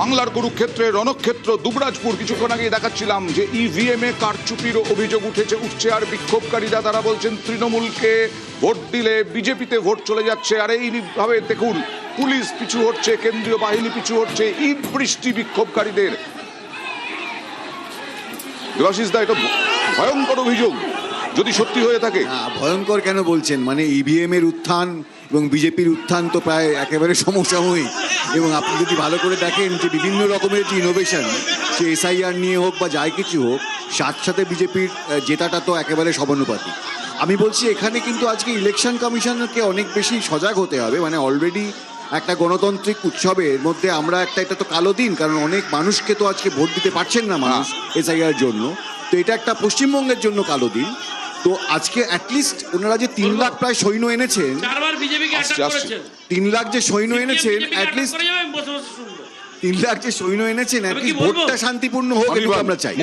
বাংলার কুরুক্ষেত্রে রণক্ষেত্র দুবরাজপুর কিছুক্ষণ আগে দেখাচ্ছিলাম যে ইভিএম এ কারচুপির অভিযোগ উঠছে আর বিক্ষোভকারীরা তারা বলছেন তৃণমূলকে ভোট দিলে বিজেপিতে ভোট চলে যাচ্ছে। আর এইভাবে দেখুন পুলিশ পিছু হচ্ছে, কেন্দ্রীয় বাহিনী পিছু হচ্ছে, ইট বৃষ্টি বিক্ষোভকারীদের। দেবাশিস দা, এটা ভয়ঙ্কর অভিযোগ যদি সত্যি হয়ে থাকে। ভয়ঙ্কর কেন বলছেন? মানে ইভিএম এর উত্থান এবং বিজেপির উত্থান তো প্রায় একেবারে সমসাময়িক। এবং আপনি যদি ভালো করে দেখেন যে বিভিন্ন রকমের যে ইনোভেশন, সে এসআইআর নিয়ে হোক বা যাই কিছু হোক, সাথে সাথে বিজেপির জেতাটা তো একেবারে সমানুপাতিক। আমি বলছি এখানে কিন্তু আজকে ইলেকশন কমিশনকে অনেক বেশি সজাগ হতে হবে। মানে অলরেডি একটা গণতান্ত্রিক উৎসবের মধ্যে আমরা এটা তো কালো দিন, কারণ অনেক মানুষকে তো আজকে ভোট দিতে পারছেন না মানুষ এসআইআর জন্য। তো এটা একটা পশ্চিমবঙ্গের জন্য কালো দিন। তো আজকে অ্যাটলিস্ট ওনারা যে 3 লাখ প্রায় সৈন্য এনেছেন, 3 লাখ যে সৈন্য এনেছেন, অ্যাটলিস্ট 3 লাখ যে সৈন্য এনেছেন, অ্যাটলিস্ট ভোটটা শান্তিপূর্ণ হোক, এটা আমরা চাই।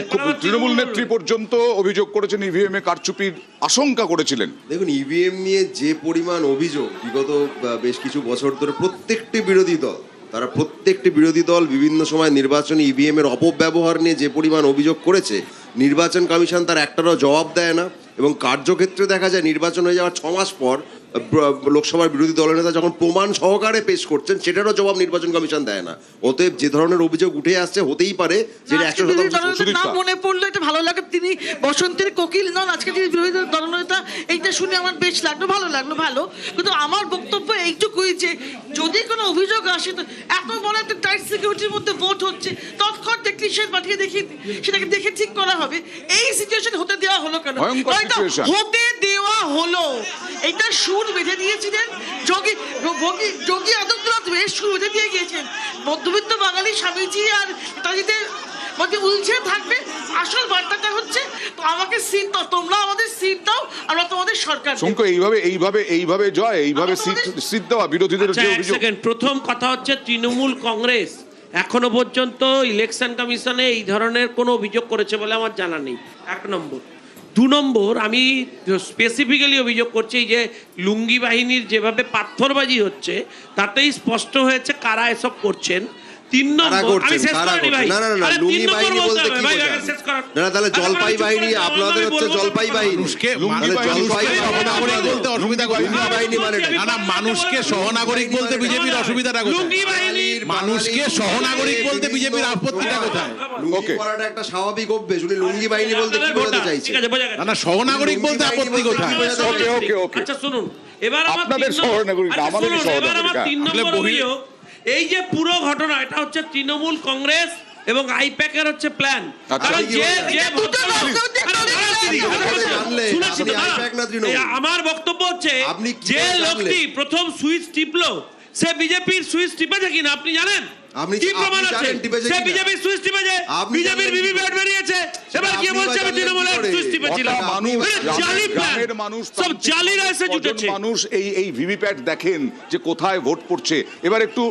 তৃণমূল নেত্রী পর্যন্ত অভিযোগ করেছেন, ইভিএম এ কারচুপির আশঙ্কা করেছিলেন। দেখুন, ইভিএম নিয়ে যে পরিমাণ অভিযোগ বিগত বেশ কিছু বছর ধরে প্রত্যেকটি বিরোধী দল বিভিন্ন সময় নির্বাচনে ইভিএম এর অপব্যবহার নিয়ে যে পরিমাণ অভিযোগ করেছে, নির্বাচন কমিশন তার একটারও জবাব দেয় না। এবং কার্যক্ষেত্রে দেখা যায় নির্বাচন হয়ে যাওয়ার 6 মাস পর লোকসভার বিরোধী দলনেতা যখন প্রমাণ সহকারে পেশ করছেন, সেটারও জবাব নির্বাচন কমিশন দেয় না। অতএব যে ধরনের অভিযোগ উঠে আসছে, হতেই পারে যেটা 100% নাম মনে পড়লো, এটা ভালো লাগে। তিনি বসন্তের কোকিল নন। আজকে তিনি বিরোধী দলনেতা, এইটা শুনে আমার বেশ লাগলো, ভালো লাগলো, ভালো। কিন্তু আমার বক্তব্য এইটুকুই যে যদি কোনো অভিযোগ আসে, তো এত বড় একটা টাইট সিকিউরিটির মধ্যে ভোট হচ্ছে, তৎক্ষণ টেকনিশিয়ান পাঠিয়ে দেখি সেটাকে দেখে ঠিক করা হবে। এই সিচুয়েশন হতে দেওয়া হলো কেন? হতে দেওয়া হলো, এইটা সুর বেঁধে দিয়েছিলেন যোগী আদিত্যনাথ। বেশ সুর বেঁধে দিয়ে গিয়েছেন। মধ্যবিত্ত বাঙালি স্বামীজি আর নেতাজিদের মধ্যে উলঝে থাকবে। আসল বার্তাটা হচ্ছে আমাকে সিট দাও, তোমরা আমাদের সিট দাও, আমরা তোমাদের সরকার। এইভাবে জয়, এইভাবে সিট দেওয়া বিরোধীদের যে অভিযোগ। প্রথম কথা হচ্ছে তৃণমূল কংগ্রেস এখনো পর্যন্ত ইলেকশন কমিশনে এই ধরনের কোনো অভিযোগ করেছে বলে আমার জানা নেই, 1 নম্বর। 2 নম্বর, আমি স্পেসিফিক্যালি অভিযোগ করছি যে লুঙ্গি বাহিনীর যেভাবে পাথরবাজি হচ্ছে, তাতেই স্পষ্ট হয়েছে কারা এসব করছেন। 3 নম্বর, আমি শেষ করিনি ভাই। লুঙ্গি বাহিনী বলতে কি বোঝায়? না, তাহলে জলপাই বাহিনী আপনাদের হচ্ছে জলপাই বাহিনী। মানুষকে সহনাগরিক বলতে বিজেপির অসুবিধাটা কোথায়? মানুষকে সহনাগরিক বলতে বিজেপির আপত্তিটা কোথায়? লুঙ্গি পরাটা একটা স্বাভাবিক অভ্যেস। উনি লুঙ্গি বাহিনী বলতে কি বলতে চাইছেন? না, সহনাগরিক বলতে আপত্তি কোথায়? ওকে। আচ্ছা শুনুন, এবার আপনাদের সহনাগরিক, আমাদের সহনাগরিক। 3 নম্বর অভিযোগ, এই যে পুরো ঘটনা, এটা হচ্ছে তৃণমূল কংগ্রেস এবং আইপ্যাকের হচ্ছে প্ল্যান। কারণ আমার বক্তব্য হচ্ছে যে লোকটি প্রথম সুইচ টিপলো, সে বিজেপির সুইচ টিপেছে কিনা আপনি জানেন? কি প্রমাণ আছে সে বিজেপির সুইচ টিপেছে? বিজেপির ভিভিপ্যাট বেরিয়েছে, এবার কি বলছে আমি তৃণমূলের সুইচ টিপেছিলাম? জালি প্ল্যান, সব জালিরা এসে জুটেছে। মানুষ এই ভিভিপ্যাট দেখেন যে কোথায় ভোট পড়ছে। এবার একটু